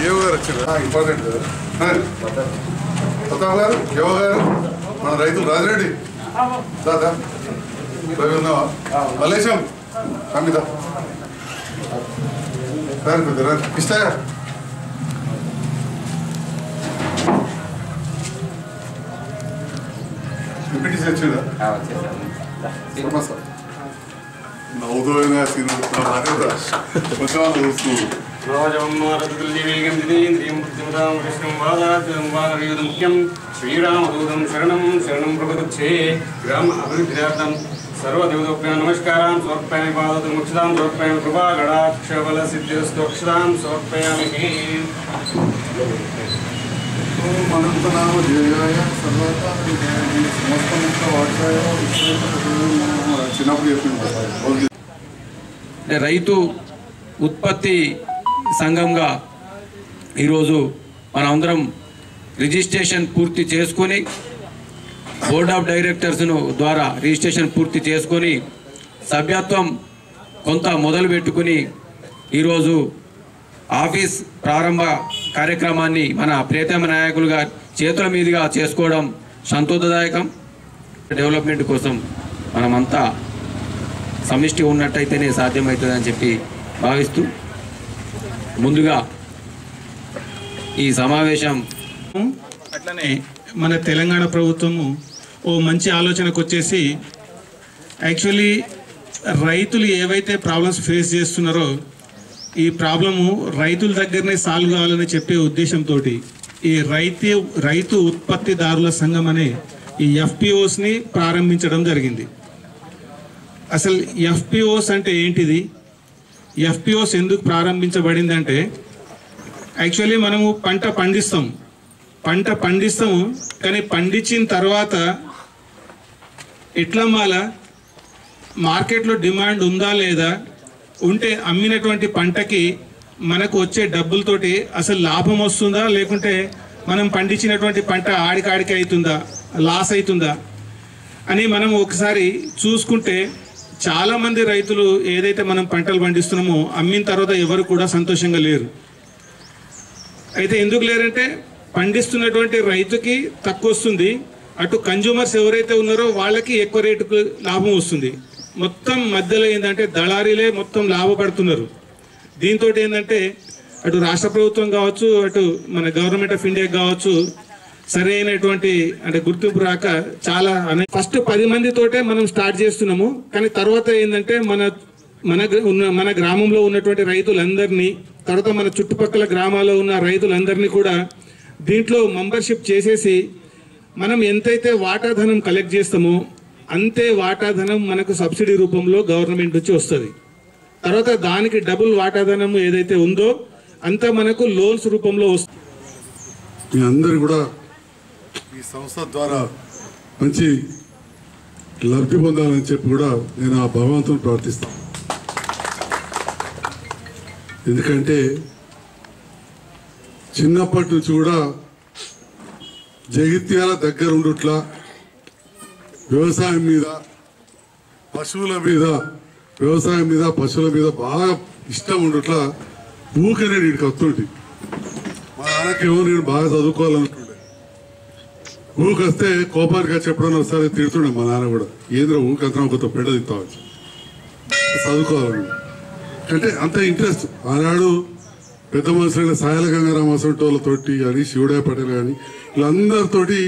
ఏవో గారు వచ్చారు ఇంపార్టెంట్ కదా ప్రతాప్ గారు ఏవో గారు మన రైతులు రాజిరెడ్డి దాదా రవి ఉన్నావా మల్లేశం అమిత సార్ పెద్దరా ఇస్తాయా ఎంపీటీసీ వచ్చిందా సార్ నవ్వుతోనే కొంచెం చూస్తూ శ్రీరామదూతం శరణం శరణం ప్రపదచ్చే గ్రామ అభివృద్ధ్యార్థం సర్వదేవతోభ్యాం నమస్కారాన్ సమర్పయామి పాదోముక్షతాం సమర్పయామి కృపాగడాక్షబల సిద్ధిరస్తోక్షతాం సమర్పయామి అనంతనామ జయాయ సమస్తముక్త వాచాయ చిన్నప్పుడు చెప్పింది. రైతు ఉత్పత్తి సంఘంగా ఈరోజు మనమందరం రిజిస్ట్రేషన్ పూర్తి చేసుకొని బోర్డ్ ఆఫ్ డైరెక్టర్స్ను ద్వారా రిజిస్ట్రేషన్ పూర్తి చేసుకొని సభ్యత్వం కొంత మొదలు పెట్టుకుని ఈరోజు ఆఫీస్ ప్రారంభ కార్యక్రమాన్ని మన ప్రియతమ నాయకులుగా చేతుల మీదుగా చేసుకోవడం సంతోషదాయకం. డెవలప్మెంట్ కోసం మనమంతా సమిష్టి ఉన్నట్టయితేనే సాధ్యమవుతుందని చెప్పి భావిస్తూ ముందుగా ఈ సమావేశం అట్లనే మన తెలంగాణ ప్రభుత్వము ఓ మంచి ఆలోచనకు వచ్చేసి యాక్చువల్లీ రైతులు ఏవైతే ప్రాబ్లమ్స్ ఫేస్ చేస్తున్నారో ఈ ప్రాబ్లము రైతుల దగ్గరనే సాల్వ్ కావాలని చెప్పే ఉద్దేశంతో ఈ రైతు ఉత్పత్తిదారుల సంఘం అనే ఈ ఎఫ్పిఓస్ని ప్రారంభించడం జరిగింది. అసలు ఎఫ్పిఓస్ అంటే ఏంటిది, ఎఫ్పిఓస్ ఎందుకు ప్రారంభించబడిందంటే యాక్చువల్లీ మనము పంట పండిస్తాము కానీ పండించిన తర్వాత ఎట్లా అమ్మాలా, మార్కెట్లో డిమాండ్ ఉందా లేదా, ఉంటే అమ్మినటువంటి పంటకి మనకు వచ్చే డబ్బులతోటి అసలు లాభం వస్తుందా లేకుంటే మనం పండించినటువంటి పంట ఆడికాడికి అవుతుందా, లాస్ అవుతుందా అని మనం ఒకసారి చూసుకుంటే చాలామంది రైతులు ఏదైతే మనం పంటలు పండిస్తున్నామో అమ్మిన తర్వాత ఎవరు కూడా సంతోషంగా లేరు. అయితే ఎందుకు లేరంటే పండిస్తున్నటువంటి రైతుకి తక్కువ వస్తుంది, అటు కన్జ్యూమర్స్ ఎవరైతే ఉన్నారో వాళ్ళకి ఎక్కువ రేటుకు లాభం వస్తుంది. మొత్తం మధ్యలో ఏంటంటే దళారీలే మొత్తం లాభపడుతున్నారు. దీంతో ఏంటంటే అటు రాష్ట్ర ప్రభుత్వం కావచ్చు, అటు మన గవర్నమెంట్ ఆఫ్ ఇండియా కావచ్చు సరైనటువంటి అంటే గుర్తింపు రాక చాలా ఫస్ట్ 10 మందితోటే మనం స్టార్ట్ చేస్తున్నాము. కానీ తర్వాత ఏంటంటే మన గ్రామంలో ఉన్నటువంటి రైతులందరినీ, తర్వాత మన చుట్టుపక్కల గ్రామాల్లో ఉన్న రైతులందరినీ కూడా దీంట్లో మెంబర్షిప్ చేసేసి మనం ఎంతైతే వాటాధనం కలెక్ట్ చేస్తామో అంతే వాటాధనం మనకు సబ్సిడీ రూపంలో గవర్నమెంట్ నుంచి వస్తుంది. తర్వాత దానికి డబుల్ వాటాధనం ఏదైతే ఉందో అంత మనకు లోన్స్ రూపంలో వస్తుంది. మీ అందరు కూడా ఈ సంస్థ ద్వారా మంచి లబ్ధి పొందాలని చెప్పి కూడా నేను ఆ భగవంతుని ప్రార్థిస్తాను. ఎందుకంటే చిన్నప్పటి నుంచి కూడా జగిత్యాల దగ్గర ఉండుట్లా వ్యవసాయం మీద పశువుల మీద బాగా ఇష్టం ఉండుట్లా ఊకనే నీకు వస్తుంటే మా నాన్నకేమో నేను బాగా చదువుకోవాలనుకుంటే ఊకొస్తే కోపానికి చెప్పడం ఒకసారి తిడుతుండే మా నాన్న కూడా, ఏంద్ర ఊకంతా కొత్త పెద్ద తిత్తావచ్చు చదువుకోవాలని అంటే అంత ఇంట్రెస్ట్. ఆనాడు పెద్ద మనుషులైన సాయల గంగారామ అసంటోళ్ళతోటి కానీ శివుడే పటేల్ కానీ వీళ్ళందరితోటి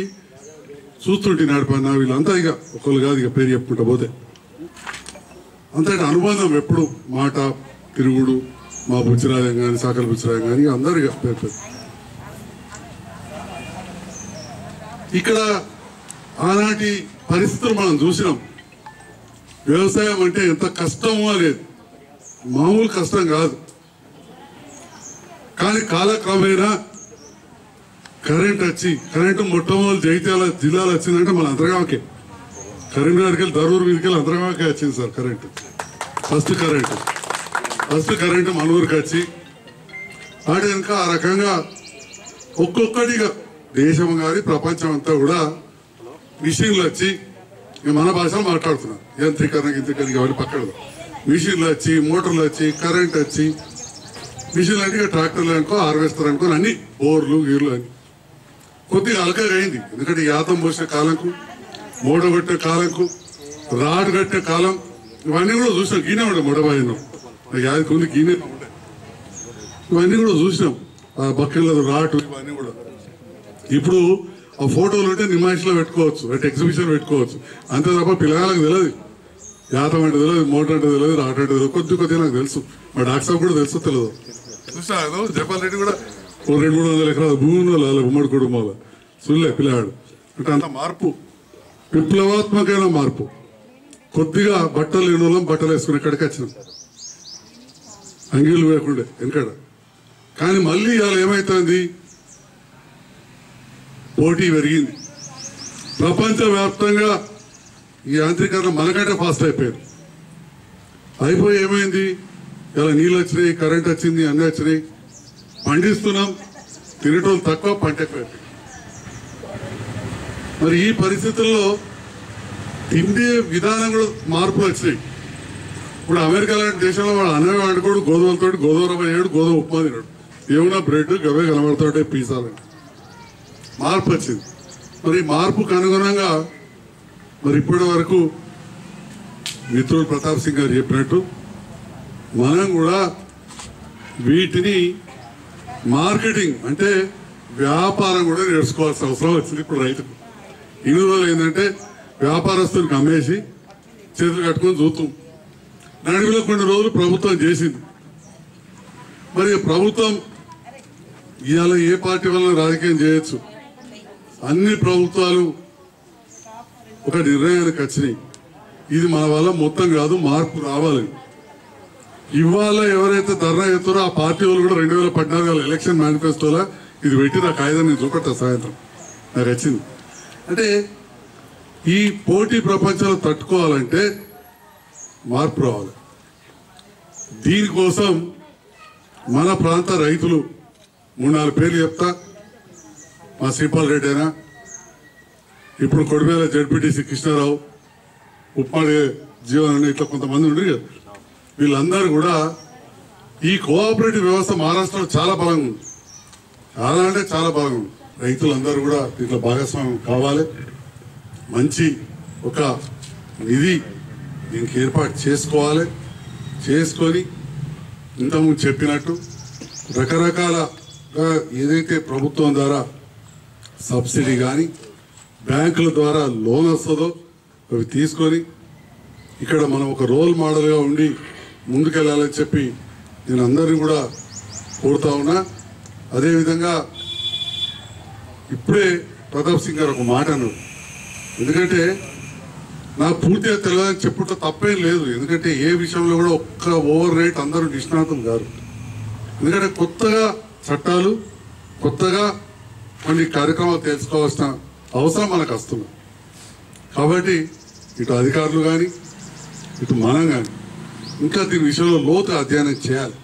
చూస్తుంటే నడిపన్నా వీళ్ళంతా ఇక ఒకళ్ళు కాదు ఇక పేరు చెప్పుకుంటా పోతే అంత అనుబంధం ఎప్పుడు మాట తిరుగుడు, మా బుచ్చిరాజం కానీ సాకల బుచ్చిరాజం కానీ అందరు ఇక పేరు. ఇక్కడ ఆనాటి పరిస్థితులు మనం చూసినాం. వ్యవసాయం అంటే ఎంత కష్టమో లేదు, మామూలు కష్టం కాదు. కానీ కాలక్రమేణా కరెంటు మొట్టమొదటి జగిత్యాల జిల్లాలో వచ్చిందంటే మన అంతర్గామకే, కరీంనగర్కి వెళ్ళి దరూరు మీదకి వెళ్ళి అంతర్గామకే వచ్చింది సార్ కరెంటు. ఫస్ట్ కరెంటు మన ఊరికి వచ్చి వాటి కనుక ఆ రకంగా ఒక్కొక్కటిగా దేశం కానీ ప్రపంచం అంతా కూడా మిషన్లు వచ్చి మన భాషలో మాట్లాడుతున్నారు. యంత్రీకరణ అవన్నీ పక్కన మిషన్లు వచ్చి, మోటార్లు వచ్చి, కరెంట్ వచ్చి మిషన్లు అంటే ట్రాక్టర్లు అనుకో, హార్వెస్టర్ అనుకో, అన్ని బోర్లు గీర్లు అని కొద్దిగా అలకగా అయింది. ఎందుకంటే యాతం పోసిన కాలంకు, మూడ కొట్టే కాలంకు, రాడు కట్టే కాలం ఇవన్నీ కూడా చూసినాం. గీనే ఉండే మొడబాయిలో యాదికి ఉంది, గీనే ఉండే. ఇవన్నీ కూడా చూసినాం. ఆ బక్కెళ్ళ రాటు ఇవన్నీ కూడా. ఇప్పుడు ఆ ఫోటోలు ఉంటే నిమాయిషిలో పెట్టుకోవచ్చు, అంటే ఎగ్జిబిషన్ పెట్టుకోవచ్చు. అంతే తప్ప పిల్లగాళ్ళకి తెలియదు యాతం అంటే తెలియదు, మోటార్ అంటే తెలియదు, రాటు అంటే తెలియదు. కొద్దిగా నాకు తెలుసు, మా డాక్టర్ సాబ్ కూడా తెలుసు తెలియదు. చూసా జపాల్ రెడ్డి కూడా 200-300 ఎకరాల భూమి ఉన్న ఉమ్మడి కుటుంబాల చూడలే పిల్లగాడు. అంటే అంత మార్పు, విప్లవాత్మకమైన మార్పు. కొద్దిగా బట్టలు లేని వాళ్ళం బట్టలు వేసుకుని ఇక్కడికి వచ్చినాం, అంగీలు వేయకుండే వెనకడ. కానీ మళ్ళీ ఇవాళ ఏమైతుంది, పోటీ పెరిగింది. ప్రపంచవ్యాప్తంగా ఈ యాంత్రీకరణ మనకంటే ఫాస్ట్ అయిపోయింది. అయిపోయి ఏమైంది, ఇలా నీళ్ళు వచ్చినాయి, కరెంట్ వచ్చింది, అన్నీ వచ్చినాయి, పండిస్తున్నాం, తినేటోళ్ళు తక్కువ, పంట ఎక్కువ. మరి ఈ పరిస్థితుల్లో తిండే విధానం కూడా మార్పులు వచ్చినాయి. ఇప్పుడు అమెరికా లాంటి దేశంలో వాడు అనేవాడు కూడా గోధుమలతో గోధుమ రవ్వ వేయడు, గోధుమ ఉప్మా తినాడు, ఏమన్నా బ్రెడ్ గవే కనబడుతుంటే పిజ్జాలు. మార్పు వచ్చింది. మరి మార్పుకు అనుగుణంగా మరి ఇప్పటి వరకు మిత్రుడు ప్రతాప్ సింగ్ గారు చెప్పినట్టు మనం కూడా వీటిని మార్కెటింగ్ అంటే వ్యాపారం కూడా నేర్చుకోవాల్సిన అవసరం వచ్చింది ఇప్పుడు రైతుకు. ఇన్ని రోజులు ఏంటంటే వ్యాపారస్తునికి అమ్మేసి చేతులు కట్టుకొని చూస్తాం. నడిమిలో కొన్ని రోజులు ప్రభుత్వం చేసింది. మరి ప్రభుత్వం ఇవాళ ఏ పార్టీ వల్ల రాజకీయం చేయొచ్చు, అన్ని ప్రభుత్వాలు ఒక నిర్ణయానికి వచ్చినాయి. ఇది మన వల్ల మొత్తం కాదు, మార్పు రావాలి. ఇవాళ ఎవరైతే ధర్నా చేస్తారో ఆ పార్టీ వాళ్ళు కూడా 2014 ఎలక్షన్ మేనిఫెస్టోలో ఇది పెట్టి నా కాగితం నేను చూపెట్టా సాయంత్రం నాకు వచ్చింది. అంటే ఈ పోటీ ప్రపంచంలో తట్టుకోవాలంటే మార్పు రావాలి. దీనికోసం మన ప్రాంత రైతులు 3-4 పేర్లు చెప్తా. మా శ్రీపాల్ రెడ్డి అయినా, ఇప్పుడు కొడిమేల జడ్పీటీసీ కృష్ణారావు, ఉప్మాడి జీవన్, ఇట్లా కొంతమంది ఉండి కదా, వీళ్ళందరూ కూడా ఈ కోఆపరేటివ్ వ్యవస్థ మహారాష్ట్రలో చాలా బలంగా ఉంది. చాలా అంటే చాలా బలంగా ఉంది. రైతులందరూ కూడా దీంట్లో భాగస్వామ్యం కావాలి. మంచి ఒక నిధి దీనికి ఏర్పాటు చేసుకోవాలి. చేసుకొని ఇంతకుముందు చెప్పినట్టు రకరకాలుగా ఏదైతే ప్రభుత్వం ద్వారా సబ్సిడీ కానీ బ్యాంకుల ద్వారా లోన్ వస్తుందో అవి తీసుకొని ఇక్కడ మనం ఒక రోల్ మోడల్గా ఉండి ముందుకెళ్ళాలని చెప్పి నేను అందరినీ కూడా కోరుతా ఉన్నా. అదేవిధంగా ఇప్పుడే ప్రతాప్ సింగ్ గారు ఒక మాట అన్నారు. ఎందుకంటే నాకు పూర్తిగా తెలియదని చెప్పుట తప్పేం లేదు. ఎందుకంటే ఏ విషయంలో కూడా ఒక్క ఓవర్ రేట్ అందరూ నిష్ణాతం కాదు. ఎందుకంటే కొత్తగా చట్టాలు, కొత్తగా కొన్ని కార్యక్రమాలు తెలుసుకోవాల్సిన అవసరం మనకు వస్తుంది. కాబట్టి ఇటు అధికారులు కానీ ఇటు మనం కానీ ఇంకా దీని విషయంలో లోతు అధ్యయనం చేయాలి.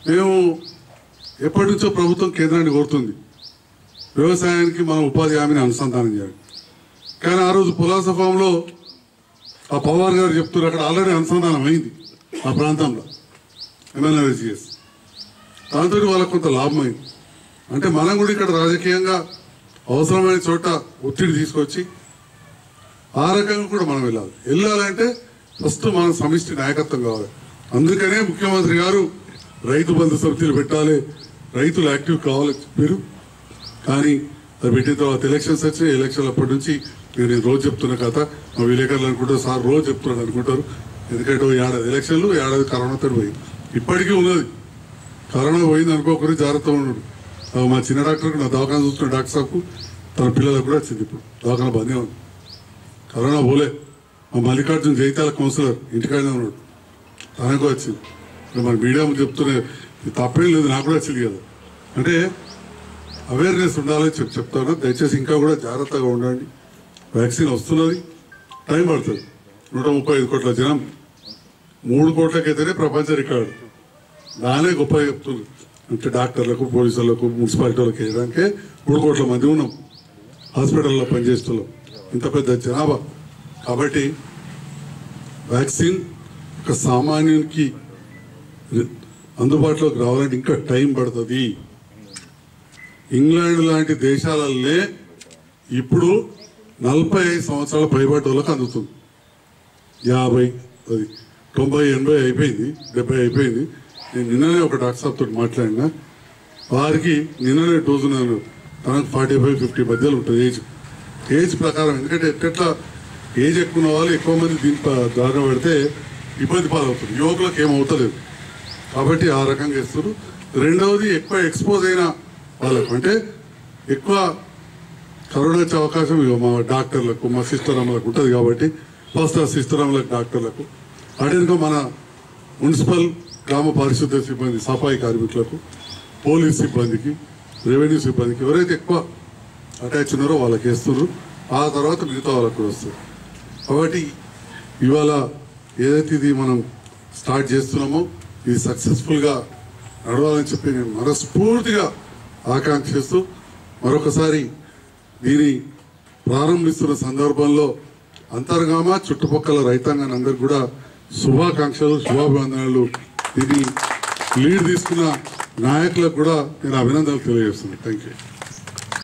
మేము ఎప్పటి నుంచో ప్రభుత్వం కేంద్రాన్ని కోరుతుంది వ్యవసాయానికి మనం ఉపాధి హామీని అనుసంధానం చేయాలి. కానీ ఆ రోజు పులాస ఫామ్లో ఆ పవార్ గారు చెప్తున్నారు అక్కడ ఆల్రెడీ అనుసంధానం అయింది ఆ ప్రాంతంలో MNRGS. దాంతో వాళ్ళకు కొంత లాభం అయింది. అంటే మనం కూడా ఇక్కడ రాజకీయంగా అవసరమైన చోట ఒత్తిడి తీసుకొచ్చి ఆ రకంగా కూడా మనం వెళ్ళాలంటే ఫస్ట్ మనం సమిష్టి నాయకత్వం కావాలి. అందుకనే ముఖ్యమంత్రి గారు రైతు బంధు సమితిలు పెట్టాలి, రైతులు యాక్టివ్ కావాలి చెప్పారు. కానీ అది పెట్టిన తర్వాత ఎలక్షన్స్ వచ్చాయి. ఎలక్షన్లు అప్పటి నుంచి నేను రోజు చెప్తున్న కథ, మా విలేకరులు అనుకుంటారు సార్ రోజు చెప్తున్నాడు అనుకుంటారు. ఎందుకంటే 7 ఏడాది ఎలక్షన్లు, 7 ఏడాది కరోనాతో పోయింది. ఇప్పటికీ ఉన్నది. కరోనా పోయింది అనుకోకరి జాగ్రత్త ఉన్నాడు. మా చిన్న డాక్టర్కి నా దవాఖాన చూస్తున్న డాక్టర్ సాబ్కు తన పిల్లలకు కూడా వచ్చింది. ఇప్పుడు దవాఖాన బందే ఉంది, కరోనా పోలే. మా మల్లికార్జున జైతాల కౌన్సిలర్ ఇంటికాడనే ఉన్నాడు, తనకు వచ్చింది. మన మీడియా చెప్తున్నా తప్పేం లేదు, నాకు కూడా వచ్చింది కదా. అంటే అవేర్నెస్ ఉండాలని చెప్తాను. దయచేసి ఇంకా కూడా జాగ్రత్తగా ఉండండి. వ్యాక్సిన్ వస్తున్నది, టైం పడుతుంది. 135 కోట్ల జనం 3 కోట్లకైతేనే ప్రపంచ రికార్డు. దానే గొప్పగా చెప్తున్నారు. అంటే డాక్టర్లకు, పోలీసులకు, మున్సిపాలిటీ వాళ్ళకి వేయడానికే 3 కోట్ల మంది ఉన్నాం హాస్పిటల్లో పనిచేస్తున్నాం, ఇంత పెద్ద జనాభా. కాబట్టి వ్యాక్సిన్ ఒక సామాన్యునికి అందుబాటులోకి రావాలంటే ఇంకా టైం పడుతుంది. ఇంగ్లాండ్ లాంటి దేశాలల్లే ఇప్పుడు 45 సంవత్సరాల పైబడ్డ వాళ్ళకి అందుతుంది. 50, 90, 80 అయిపోయింది, 70 అయిపోయింది. నేను నిన్ననే ఒక డాక్టర్ సాబ్ తోటి మాట్లాడినా, వారికి నిన్ననే డోసు తనకు 45-50 మధ్యలో ఉంటుంది ఏజ్ ప్రకారం. ఎందుకంటే ఎట్లా ఏజ్ ఎక్కువ ఉన్న వాళ్ళు ఎక్కువ మంది దీని దారిన పడితే ఇబ్బంది పాలవుతుంది, యువకులకు ఏమవుతలేదు. కాబట్టి ఆ రకంగా ఇస్తారు. రెండవది ఎక్కువ ఎక్స్పోజ్ అయిన వాళ్ళకు, అంటే ఎక్కువ కరోనా వచ్చే అవకాశం మా డాక్టర్లకు, మా సిస్టర్ అమ్మలకు ఉంటుంది. కాబట్టి ఫస్ట్ ఆ సిస్టర్ అమ్మలకు, డాక్టర్లకు, అదేవిధంగా మన మున్సిపల్ గ్రామ పారిశుద్ధ్య సిబ్బంది, సఫాయి కార్మికులకు, పోలీస్ సిబ్బందికి, రెవెన్యూ సిబ్బందికి ఎవరైతే ఎక్కువ అటాచ్ ఉన్నారో వాళ్ళకి వేస్తున్నారు. ఆ తర్వాత మిగతా వాళ్ళకు కూడా వస్తారు. కాబట్టి ఇవాళ ఏదైతే ఇది మనం స్టార్ట్ చేస్తున్నామో ఇది సక్సెస్ఫుల్గా నడవాలని చెప్పి నేను మనస్ఫూర్తిగా ఆకాంక్షిస్తూ మరొకసారి దీన్ని ప్రారంభిస్తున్న సందర్భంలో అంతర్గామ చుట్టుపక్కల రైతాంగాన్ని అందరికి కూడా శుభాకాంక్షలు, శుభాభివందనలు. దీన్ని లీడ్ తీసుకున్న నాయకులకు కూడా నేను అభినందనలు తెలియజేస్తున్నాను. Thank you.